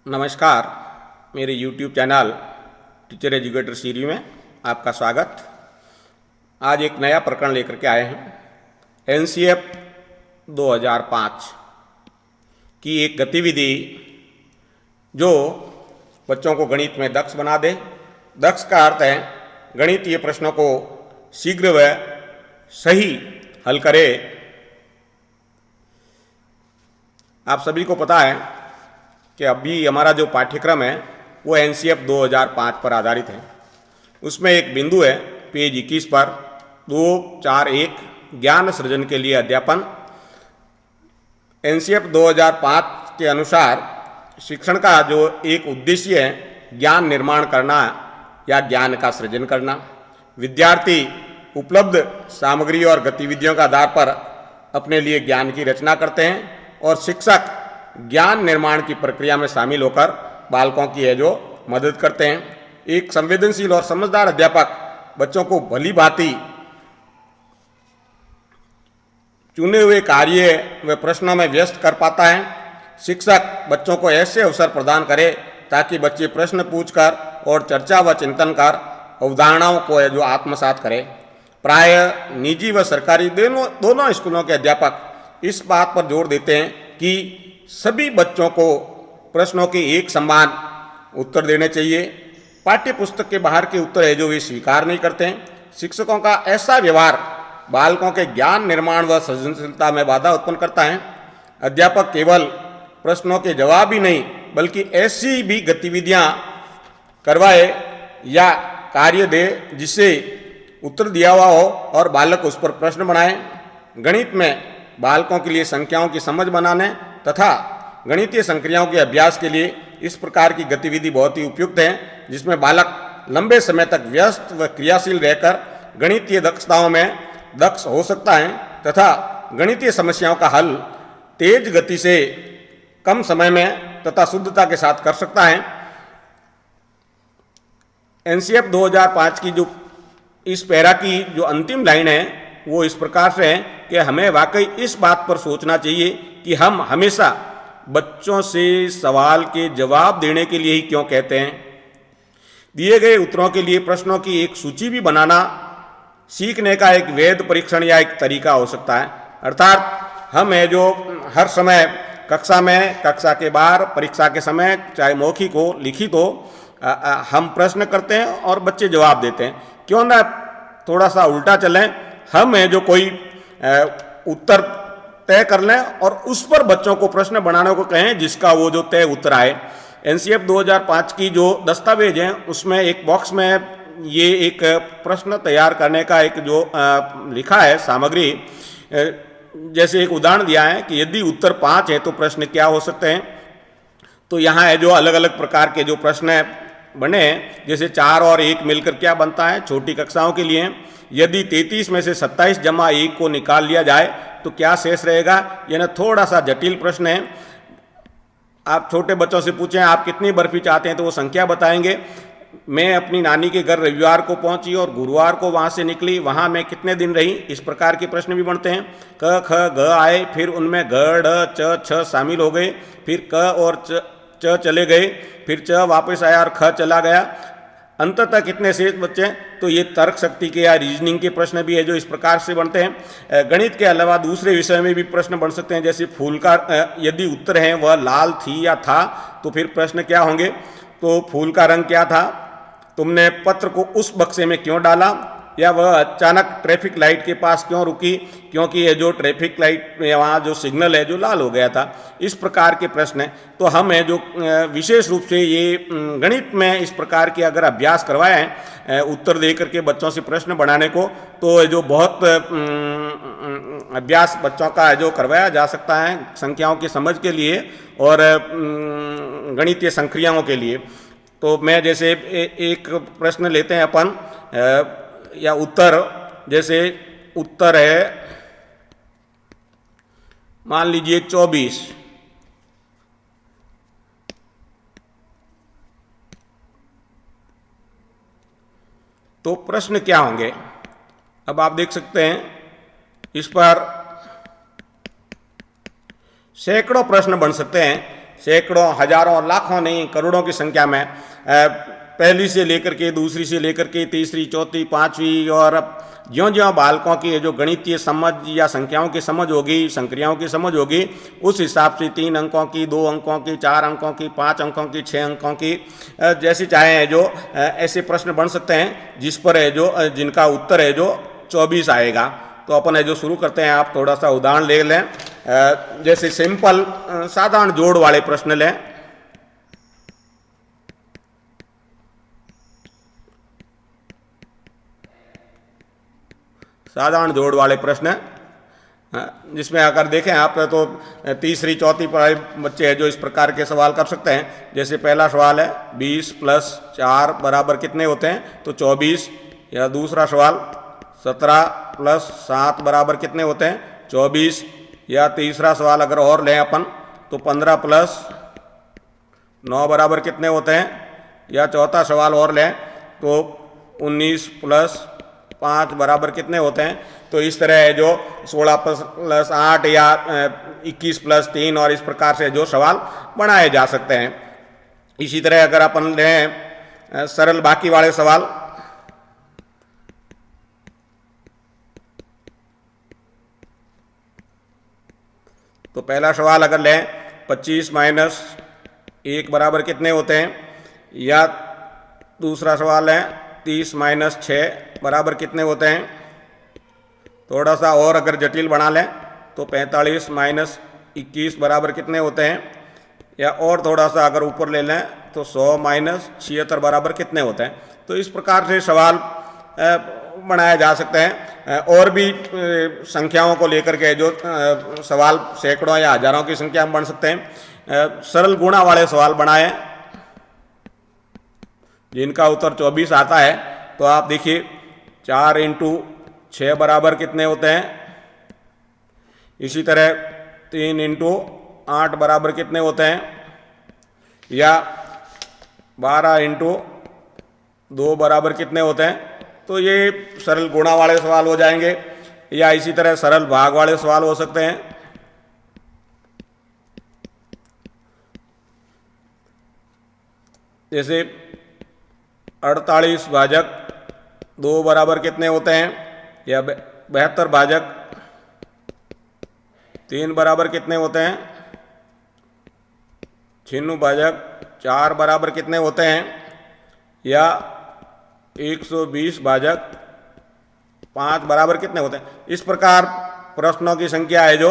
नमस्कार, मेरे YouTube channel teacher educator series में आपका स्वागत। आज एक नया प्रकरण लेकर के आए हैं। NCF 2005 की एक गतिविधि जो बच्चों को गणित में दक्ष बना दे। दक्ष का अर्थ है गणितीय प्रश्नों को शीघ्र व सही हल करे। आप सभी को पता है कि अभी हमारा जो पाठ्यक्रम है वो NCF 2005 पर आधारित है। उसमें एक बिंदु है पेज 21 पर 2.4.1 ज्ञान सृजन के लिए अध्यापन। NCF 2005 के अनुसार शिक्षण का जो एक उद्देश्य है ज्ञान निर्माण करना या ज्ञान का सृजन करना। विद्यार्थी उपलब्ध सामग्री और गतिविधियों के आधार पर अपने लिए ज्ञान की रचना करते हैं और शिक्षक ज्ञान निर्माण की प्रक्रिया में शामिल होकर बालकों की है जो मदद करते हैं। एक संवेदनशील और समझदार अध्यापक बच्चों को भली भांति चुने हुए कार्य व प्रश्नों में व्यस्त कर पाता है। शिक्षक बच्चों को ऐसे अवसर प्रदान करे ताकि बच्चे प्रश्न पूछकर और चर्चा व चिंतन कर अवधारणाओं को है जो आत्मसात करें। प्राय निजी व सरकारी दोनों स्कूलों के अध्यापक इस बात पर जोर देते हैं कि सभी बच्चों को प्रश्नों के एक समान उत्तर देने चाहिए। पाठ्य पुस्तक के बाहर के उत्तर है जो वे स्वीकार नहीं करते हैं। शिक्षकों का ऐसा व्यवहार बालकों के ज्ञान निर्माण व सृजनशीलता में बाधा उत्पन्न करता है। अध्यापक केवल प्रश्नों के जवाब ही नहीं बल्कि ऐसी भी गतिविधियां करवाए या कार्य दे जिससे उत्तर दिया हुआ हो और बालक उस पर प्रश्न बनाए। गणित में बालकों के लिए संख्याओं की समझ बनाने तथा गणितीय संक्रियाओं के अभ्यास के लिए इस प्रकार की गतिविधि बहुत ही उपयुक्त है, जिसमें बालक लंबे समय तक व्यस्त व क्रियाशील रहकर गणितीय दक्षताओं में दक्ष हो सकता है तथा गणितीय समस्याओं का हल तेज गति से कम समय में तथा शुद्धता के साथ कर सकता है। NCF 2005 की जो इस पैरा की जो अंतिम लाइन है वो इस प्रकार से है कि हमें वाकई इस बात पर सोचना चाहिए कि हम हमेशा बच्चों से सवाल के जवाब देने के लिए ही क्यों कहते हैं। दिए गए उत्तरों के लिए प्रश्नों की एक सूची भी बनाना सीखने का एक वैध परीक्षण या एक तरीका हो सकता है। अर्थात हम है जो हर समय कक्षा में, कक्षा के बाहर, परीक्षा के समय, चाहे मौखिक हो लिखित हो, हम प्रश्न करते हैं और बच्चे जवाब देते हैं। क्यों ना थोड़ा सा उल्टा चलें, हम है जो कोई उत्तर तय कर लें और उस पर बच्चों को प्रश्न बनाने को कहें जिसका वो जो तय उत्तर आए। NCF 2005 की जो दस्तावेज हैं उसमें एक बॉक्स में ये एक प्रश्न तैयार करने का एक जो लिखा है सामग्री, जैसे एक उदाहरण दिया है कि यदि उत्तर 5 है तो प्रश्न क्या हो सकते हैं। तो यहाँ है जो अलग अलग प्रकार के जो प्रश्न बने, जैसे 4 और 1 मिलकर क्या बनता है छोटी कक्षाओं के लिए। यदि 33 में से 27 जमा 1 को निकाल लिया जाए तो क्या शेष रहेगा। यह ना थोड़ा सा जटिल प्रश्न है। आप छोटे बच्चों से पूछें आप कितनी बर्फी चाहते हैं तो वो संख्या बताएंगे। मैं अपनी नानी के घर रविवार को पहुंची और गुरुवार को वहां से निकली, वहां मैं कितने दिन रही। इस प्रकार के प्रश्न भी बनते हैं। क ख ग आए, फिर उनमें ग ढ च छ शामिल हो गए, फिर क और च चले गए, फिर च वापस आया और ख चला गया। अंततः कितने शेष बच्चे। तो ये तर्क शक्ति के या रीजनिंग के प्रश्न भी है जो इस प्रकार से बनते हैं। गणित के अलावा दूसरे विषय में भी प्रश्न बन सकते हैं, जैसे फूल का यदि उत्तर है वह लाल थी या था तो फिर प्रश्न क्या होंगे। तो फूल का रंग क्या था, तुमने पत्र को उस बक्से में क्यों डाला, या वह अचानक ट्रैफिक लाइट के पास क्यों रुकी क्योंकि ये जो ट्रैफिक लाइट वहाँ जो सिग्नल है जो लाल हो गया था। इस प्रकार के प्रश्न हैं। तो हम है जो विशेष रूप से ये गणित में इस प्रकार के अगर अभ्यास करवाएं उत्तर दे करके बच्चों से प्रश्न बनाने को, तो जो बहुत अभ्यास बच्चों का है जो करवाया जा सकता है संख्याओं की समझ के लिए और गणितीय संक्रियाओं के लिए। तो मैं जैसे एक प्रश्न लेते हैं अपन या उत्तर, जैसे उत्तर है मान लीजिए 24। तो प्रश्न क्या होंगे अब आप देख सकते हैं। इस पर सैकड़ों प्रश्न बन सकते हैं। सैकड़ों, हजारों, लाखों नहीं, करोड़ों की संख्या में पहली से लेकर के, दूसरी से लेकर के, तीसरी, चौथी, पांचवी, और ज्यों ज्यों बालकों की जो गणितीय समझ या संख्याओं की समझ होगी, संक्रियाओं की समझ होगी, उस हिसाब से 3 अंकों की, 2 अंकों की, 4 अंकों की, 5 अंकों की, 6 अंकों की, जैसी चाहे जो ऐसे प्रश्न बन सकते हैं जिस पर है जो जिनका उत्तर है जो 24 आएगा। तो अपन है जो शुरू करते हैं, आप थोड़ा सा उदाहरण ले लें। जैसे सिंपल साधारण जोड़ वाले प्रश्न लें। साधारण जोड़ वाले प्रश्न जिसमें अगर देखें आप तो तीसरी, चौथी पढ़ाई बच्चे हैं जो इस प्रकार के सवाल कर सकते हैं। जैसे पहला सवाल है 20 + 4 बराबर कितने होते हैं, तो 24। या दूसरा सवाल 17 + 7 बराबर कितने होते हैं, 24। या तीसरा सवाल अगर और लें अपन तो 15 + 9 बराबर कितने होते हैं। या चौथा सवाल और लें तो 19 + 5 बराबर कितने होते हैं। तो इस तरह है जो 16 + 8 या 21 + 3 और इस प्रकार से जो सवाल बनाए जा सकते हैं। इसी तरह अगर अपन लें सरल बाकी वाले सवाल, तो पहला सवाल अगर लें 25 - 1 बराबर कितने होते हैं। या दूसरा सवाल है 30 - 6 बराबर कितने होते हैं। थोड़ा सा और अगर जटिल बना लें तो 45 - 21 बराबर कितने होते हैं। या और थोड़ा सा अगर ऊपर ले लें तो 100 - 76 बराबर कितने होते हैं। तो इस प्रकार से सवाल बनाए जा सकते हैं। और भी संख्याओं को लेकर के जो सवाल सैकड़ों या हजारों की संख्या में बन सकते हैं। सरल गुणा वाले सवाल बनाए जिनका उत्तर 24 आता है। तो आप देखिए 4 × 6 बराबर कितने होते हैं। इसी तरह 3 × 8 बराबर कितने होते हैं। या 12 × 2 बराबर कितने होते हैं। तो ये सरल गुणा वाले सवाल हो जाएंगे। या इसी तरह सरल भाग वाले सवाल हो सकते हैं। जैसे 48 भाजक 2 बराबर कितने होते हैं। या 72 भाजक 3 बराबर कितने होते हैं। 96 भाजक 4 बराबर कितने होते हैं। या 120 भाजक 5 बराबर कितने होते हैं। इस प्रकार प्रश्नों की संख्या है जो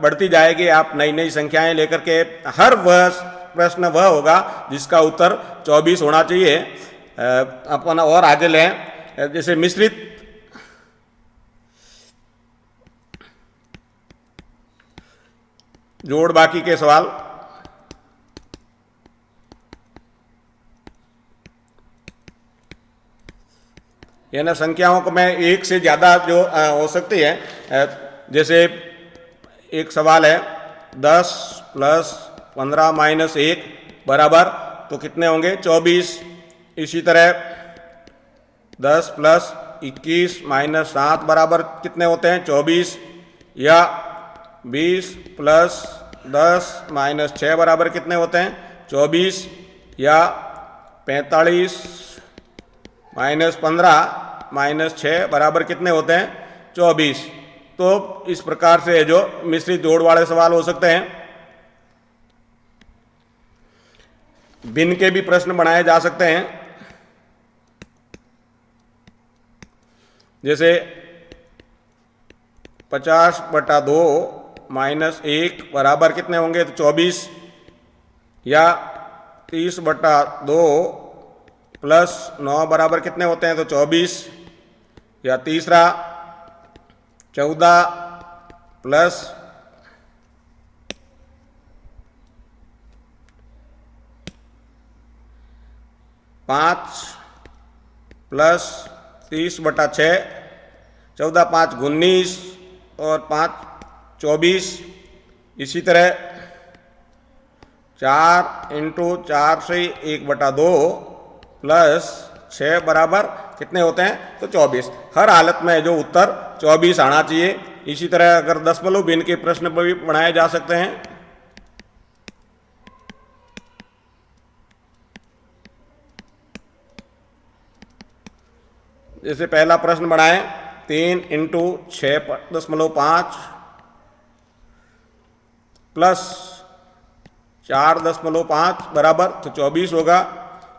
बढ़ती जाएगी। आप नई नई संख्याएं लेकर के, हर वह प्रश्न वह होगा जिसका उत्तर 24 होना चाहिए। अपन और आगे लें, जैसे मिश्रित जोड़ बाकी के सवाल। यानी संख्याओं को में एक से ज़्यादा जो हो सकती है। जैसे एक सवाल है 10 + 15 - 1 बराबर, तो कितने होंगे, 24। इसी तरह 10 + 21 - 7 बराबर कितने होते हैं, 24। या 20 + 10 - 6 बराबर कितने होते हैं, 24। या 45 - 15 - 6 बराबर कितने होते हैं, 24। तो इस प्रकार से जो मिश्रित जोड़ वाले सवाल हो सकते हैं। भिन्न के भी प्रश्न बनाए जा सकते हैं। जैसे 50/2 - 1 बराबर कितने होंगे, तो 24। या 30/2 + 9 बराबर कितने होते हैं, तो 24। या तीसरा 14 + 5 + 30/6, 14 × 5 = 19 और 5 = 24। इसी तरह 4 × 4 से 1/2 + 6 बराबर कितने होते हैं, तो 24। हर हालत में जो उत्तर 24 आना चाहिए। इसी तरह अगर दशमलव भिन्न के प्रश्न पर भी बनाए जा सकते हैं। जैसे पहला प्रश्न बनाए 3 इंटू 6.5 प्लस 4.5 बराबर तो 24 होगा।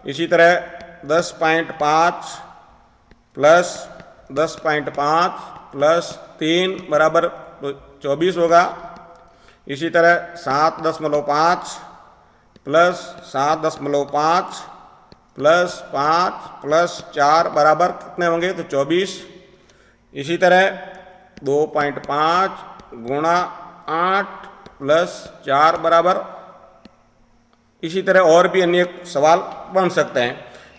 इसी तरह 10.5 प्लस 10.5 प्लस 3 बराबर तो 24 होगा। इसी तरह 7.5 प्लस 7.5 प्लस 5 प्लस 4 बराबर कितने होंगे तो 24। इसी तरह 2.5 गुणा 8 प्लस 4 बराबर। इसी तरह और भी अन्य सवाल बन सकते हैं।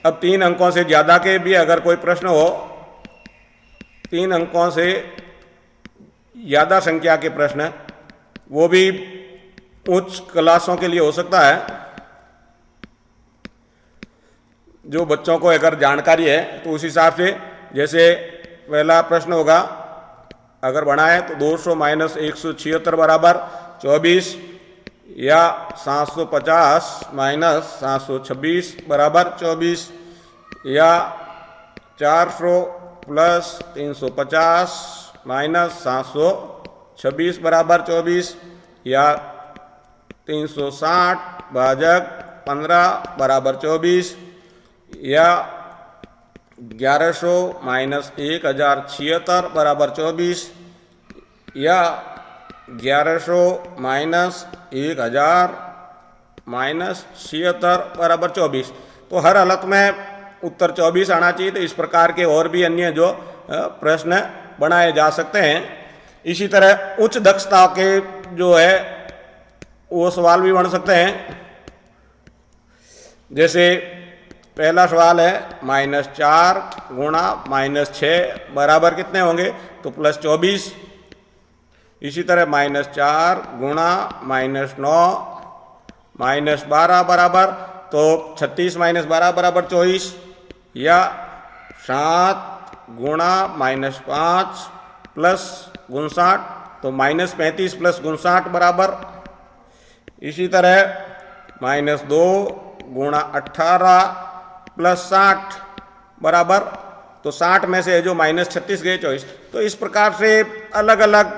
अब 3 अंकों से ज़्यादा के भी अगर कोई प्रश्न हो, 3 अंकों से ज़्यादा संख्या के प्रश्न, वो भी उच्च क्लासों के लिए हो सकता है। जो बच्चों को अगर जानकारी है तो उस हिसाब से, जैसे पहला प्रश्न होगा अगर बनाए तो 200 माइनस 176 बराबर 24 या 750 माइनस 726 बराबर 24 या 400 प्लस 350 माइनस 726 बराबर 24 या 360 भाजक 15 बराबर 24 या 1100 माइनस 1076 बराबर 24 या 1100 माइनस 1000 माइनस 76 बराबर 24। तो हर हालत में उत्तर 24 आना चाहिए। तो इस प्रकार के और भी अन्य जो प्रश्न बनाए जा सकते हैं। इसी तरह उच्च दक्षता के जो है वो सवाल भी बन सकते हैं। जैसे पहला सवाल है -4 गुणा -6 बराबर कितने होंगे तो प्लस 24। इसी तरह -4 गुणा -9 -12 बराबर तो 36 -12 बराबर 24 या 7 गुणा -5 प्लस 59 तो -35 प्लस 59 बराबर। इसी तरह -2 गुणा 18 प्लस 60 बराबर तो 60 में से जो -36 गए 24। तो इस प्रकार से अलग अलग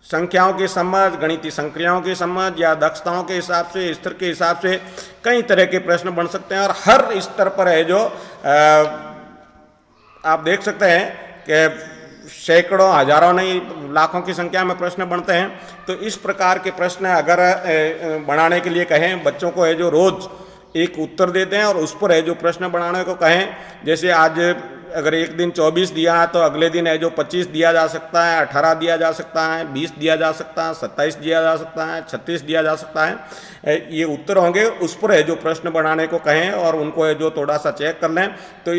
संख्याओं की समझ, गणितीय संक्रियाओं की समझ या दक्षताओं के हिसाब से, स्तर के हिसाब से कई तरह के प्रश्न बन सकते हैं। और हर स्तर पर है जो आप देख सकते हैं कि सैकड़ों, हजारों नहीं लाखों की संख्या में प्रश्न बनते हैं। तो इस प्रकार के प्रश्न अगर बनाने के लिए कहें बच्चों को है जो रोज एक उत्तर देते हैं और उस पर है जो प्रश्न बनाने को कहें, जैसे आज अगर एक दिन 24 दिया है तो अगले दिन है जो 25 दिया जा सकता है, 18 दिया जा सकता है, 20 दिया जा सकता है, 27 दिया जा सकता है, 36 दिया जा सकता है। ये उत्तर होंगे, उस पर है जो प्रश्न बनाने को कहें और उनको है जो थोड़ा सा चेक कर लें। तो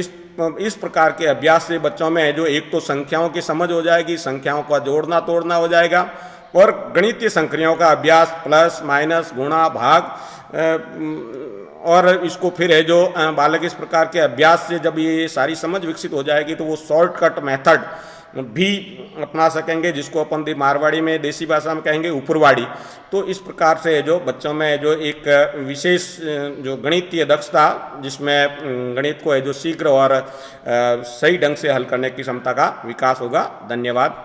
इस प्रकार के अभ्यास से बच्चों में है जो एक तो संख्याओं की समझ हो जाएगी, संख्याओं का जोड़ना तोड़ना हो जाएगा और गणितीय संक्रियाओं का अभ्यास, प्लस माइनस गुणा भाग, और इसको फिर है जो बालक इस प्रकार के अभ्यास से जब ये सारी समझ विकसित हो जाएगी तो वो शॉर्टकट मेथड भी अपना सकेंगे, जिसको अपन मारवाड़ी में देसी भाषा में कहेंगे ऊपरवाड़ी। तो इस प्रकार से जो बच्चों में जो एक विशेष जो गणितीय दक्षता, जिसमें गणित को है जो शीघ्र और सही ढंग से हल करने की क्षमता का विकास होगा। धन्यवाद।